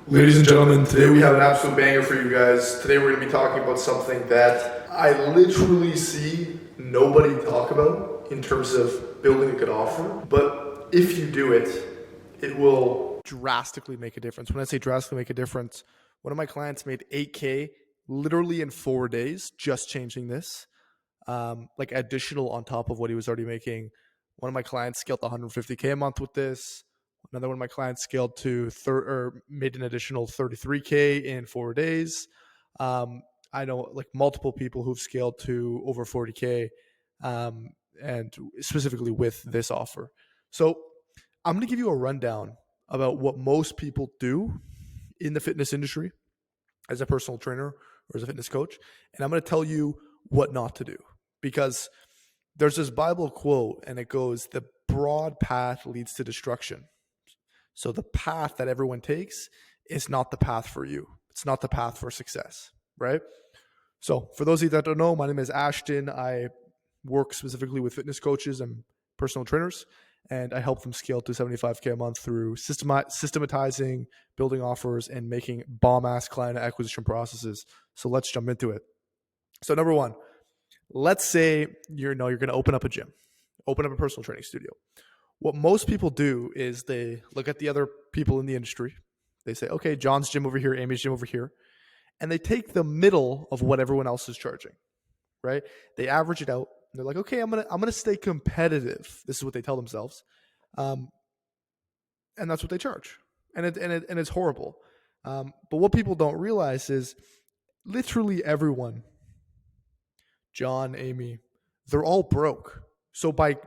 Ladies and gentlemen, today we have an absolute banger for you guys. Today we're going to be talking about something that I literally see nobody talk about in terms of building a good offer. But if you do it, it will drastically make a difference. When I say drastically make a difference, one of my clients made $8K literally in 4 days just changing this, like additional on top of what he was already making. One of my clients scaled to $150K a month with this. Another one of my clients scaled to made an additional $33K in 4 days. I know like multiple people who've scaled to over $40K, and specifically with this offer. So I'm going to give you a rundown about what most people do in the fitness industry as a personal trainer or as a fitness coach. And I'm going to tell you what not to do, because there's this Bible quote and it goes, "The broad path leads to destruction." So the path that everyone takes is not the path for you. It's not the path for success, right? So for those of you that don't know, my name is Ashton. I work specifically with fitness coaches and personal trainers, and I help them scale to $75K a month through systematizing, building offers, and making bomb-ass client acquisition processes. So let's jump into it. So number one, let's say you're going to open up a gym, open up a personal training studio. What most people do is they look at the other people in the industry. They say, okay, John's gym over here, Amy's gym over here. And they take the middle of what everyone else is charging, right? They average it out. And they're like, okay, I'm gonna stay competitive. This is what they tell themselves. And that's what they charge. And it's horrible. But what people don't realize is literally everyone, John, Amy, they're all broke. So by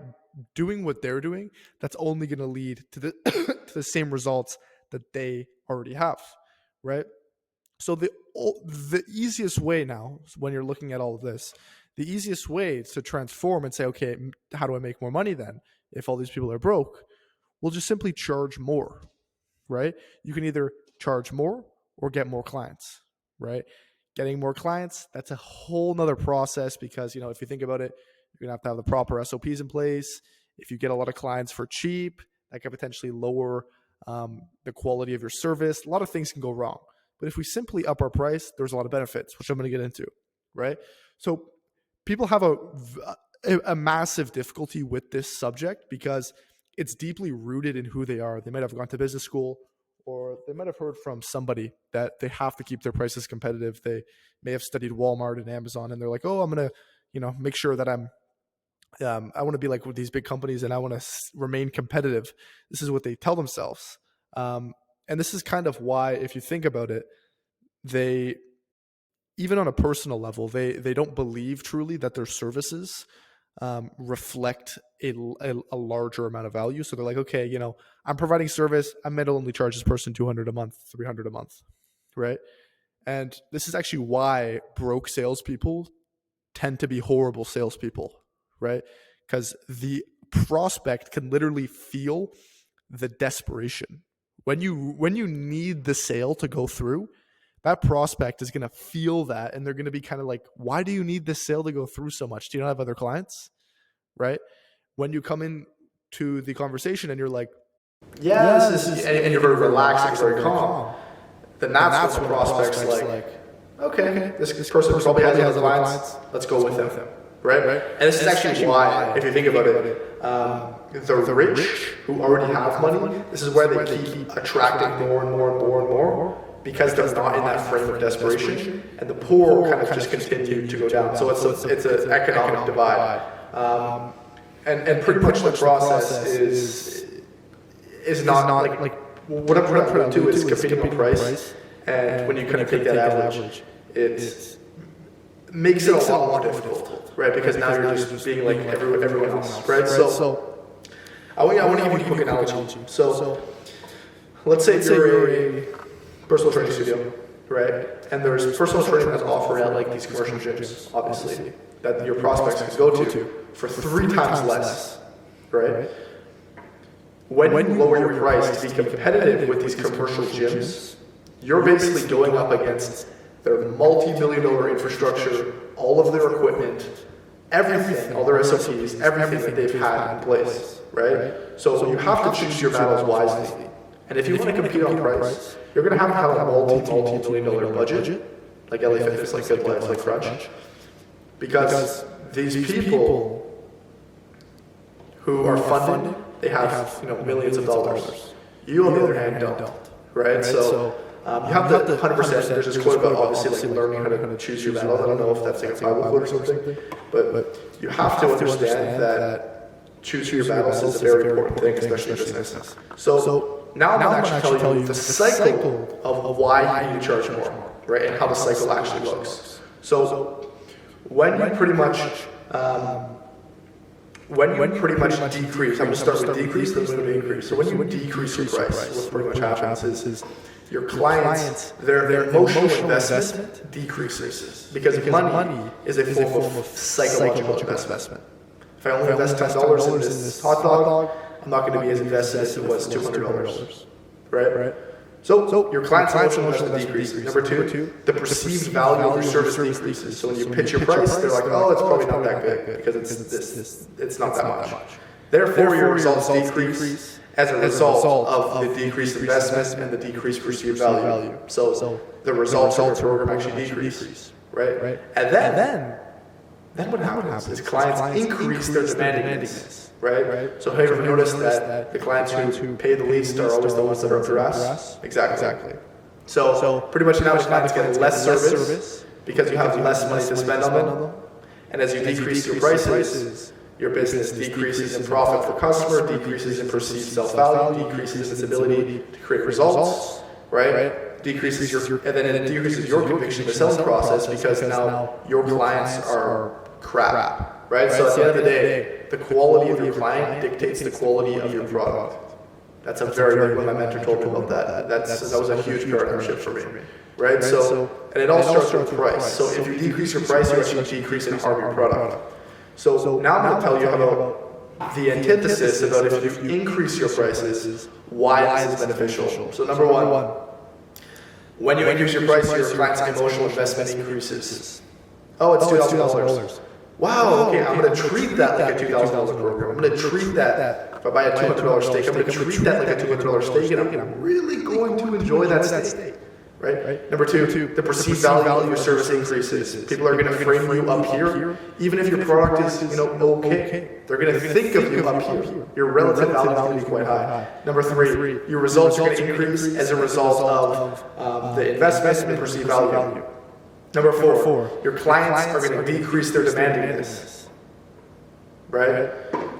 doing what they're doing, that's only going to lead to the to the same results that they already have, right? So the easiest way now, when you're looking at all of this, the easiest way to transform and say, okay, how do I make more money then if all these people are broke? We'll just simply charge more, right? You can either charge more or get more clients, right? Getting more clients, that's a whole nother process, because, if you think about it, you're going to have the proper SOPs in place. If you get a lot of clients for cheap, that could potentially lower the quality of your service. A lot of things can go wrong. But if we simply up our price, there's a lot of benefits, which I'm going to get into, right? So people have a massive difficulty with this subject because it's deeply rooted in who they are. They might have gone to business school, or they might have heard from somebody that they have to keep their prices competitive. They may have studied Walmart and Amazon, and they're like, oh, I'm going to, make sure that I want to be like with these big companies, and I want to remain competitive. This is what they tell themselves. And this is kind of why, if you think about it, they, even on a personal level, they don't believe truly that their services reflect a larger amount of value. So they're like, okay, I'm providing service. I might only charge this person $200 a month, $300 a month, right? And this is actually why broke salespeople tend to be horrible salespeople, right? Because the prospect can literally feel the desperation. When you need the sale to go through, that prospect is going to feel that, and they're going to be kind of like, why do you need this sale to go through so much? Do you not have other clients, right? When you come in to the conversation and you're like, yeah, this is, and you're very relaxed and very calm, then that's when the prospect's like, okay, this person probably has other clients. Let's go with them. Right? And this is actually why, if you think about it, the rich who already have money, this is where they keep attracting more and more and more and more, because they're not in that frame of desperation, and the poor kind of just continue to go down. So it's an economic divide. And pretty much the process is not like what I'm trying to put into is competing on price, and when you kind of take that average, it makes it a lot more difficult, right? Because now you're just being like everyone else, right? So I want to give you a quick analogy. So let's say you're a personal training studio, right? And there's personal training that's offered at like these commercial gyms, obviously, that your prospects can go to for 3 times less, right? When you lower your price to be competitive with these commercial gyms, you're basically going up against their multi-million-dollar infrastructure, all of their equipment, everything, all their SOPs, everything that they've had in place, right? So you have to choose your battles wisely. And if you want to compete on price, you're going to have a multi-million dollar budget, like LA Fitness, like Good Life, like Crunch, because these people who are funded, they have millions of dollars. You, on the other hand, don't, right? So you have the 100%. There's this quote about obviously like learning how to choose your battles. I don't know if that's like a Bible quote or something, but you have to understand that choosing your battles is a very important thing, especially in business. So now I'm going to actually tell you the cycle of why you need to charge more, right? And how the cycle actually looks. So when you pretty much decrease, I'm going to start with decrease, then move to increase. So when you decrease your price, what pretty much happens is your clients, their emotional investment decreases because money is a form of psychological investment. If I only invest $10 in this hot dog, I'm not going to be as invested as it was $200, right? So your client's emotional investment decreases. Number two, the perceived value of your service decreases. So when you pitch your price, they're like, oh, it's probably not that good because it's not that much. Therefore, your results decrease as a result of the decreased investment and the decreased perceived value. So the results of your program actually decrease, right? And then what happens is clients increase their demandingness, right? So have you ever noticed that the clients who pay the least are always the ones that are under us? Exactly. So pretty much now the clients get less service because you have less money to spend on them. And as you decrease your prices, your business decreases in profit per customer, decreases in perceived self-value, decreases in its ability to create results, right? Decreases your conviction in the selling process because now your clients are crap, right? So at the end of the day, the quality of your client dictates the quality of your product. That's a very big one. My mentor told me about that. That was a huge paradigm shift for me, right? So, and it all starts with price. So if you decrease your price, you actually decrease in harm your product. So now I'm going to tell you about the antithesis about if you increase your prices, why this is beneficial. So number one, when you increase your price, your client's emotional investment increases. Oh, it's $2,000. Wow, okay, I'm going to treat that like a $2,000 program. I'm going to treat that, if I buy a $200 steak, I'm going to treat that like a $200 steak, and I'm really going to enjoy that steak. Right? Number two, the perceived value of your service increases. People are going to frame you up here, even if your product is, okay. They're going to think of you up here. Your relative value is going to be quite high. Number three, your results are going to increase as a result of the investment and perceived value. Number four, your clients are going to decrease their demandingness. Right?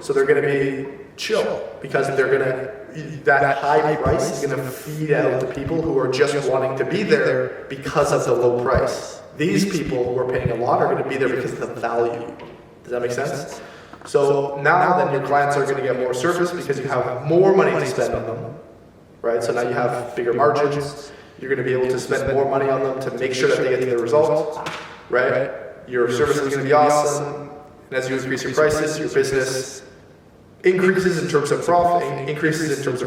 So they're going to be chill because that high price is going to feed out the people who are just wanting to be there because of the low price. These people who are paying a lot are going to be there because of the value. Does that make sense? So now then your clients are going to get more service because you have more money to spend on them. Right? So now you have bigger margins. You're going to be able to spend more money on them to make sure that they get the results. Right? Your service is going to be awesome. And as you increase your prices, your business increases in terms of profit, increases in terms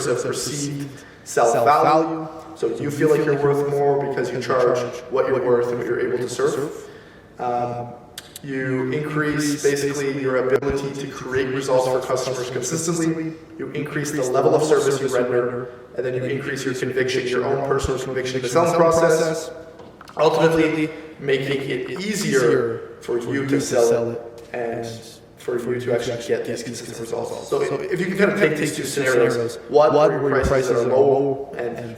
of perceived self-value. So you feel like you're worth more because you charge what you're worth and what you're able to serve. You increase basically your ability to create results for customers consistently. You increase the level of service you render, and then you increase your conviction, your own personal conviction in the selling process, ultimately making it easier for you to sell it and for you to actually get these consistent results. So if you can kind of take these two scenarios, one where your prices are low and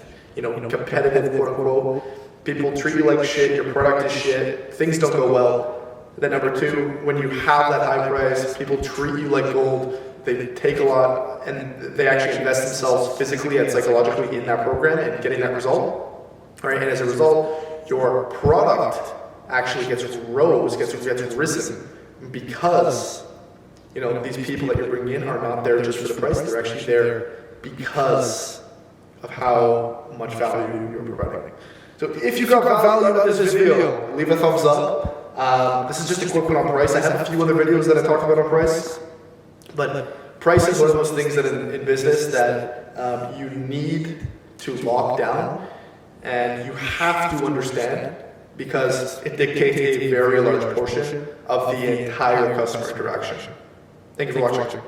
competitive, quote unquote, people treat you like shit, your product is shit, things don't go well. Then number two, when you have that high price, people treat you like gold, they take a lot, and they actually invest themselves physically and psychologically in that program and getting that result. All right, and as a result, your product actually gets risen because these people that you're bringing in are not there just for the price. They're actually there because of how much value you're providing. So if you got value out of this video, leave a thumbs up. This is just a quick one on price. I have a few other videos that I talked about on price. But price is one of those things that in business that you need to lock down and you have to understand because it dictates a very large portion of the entire customer interaction. Thank you for watching.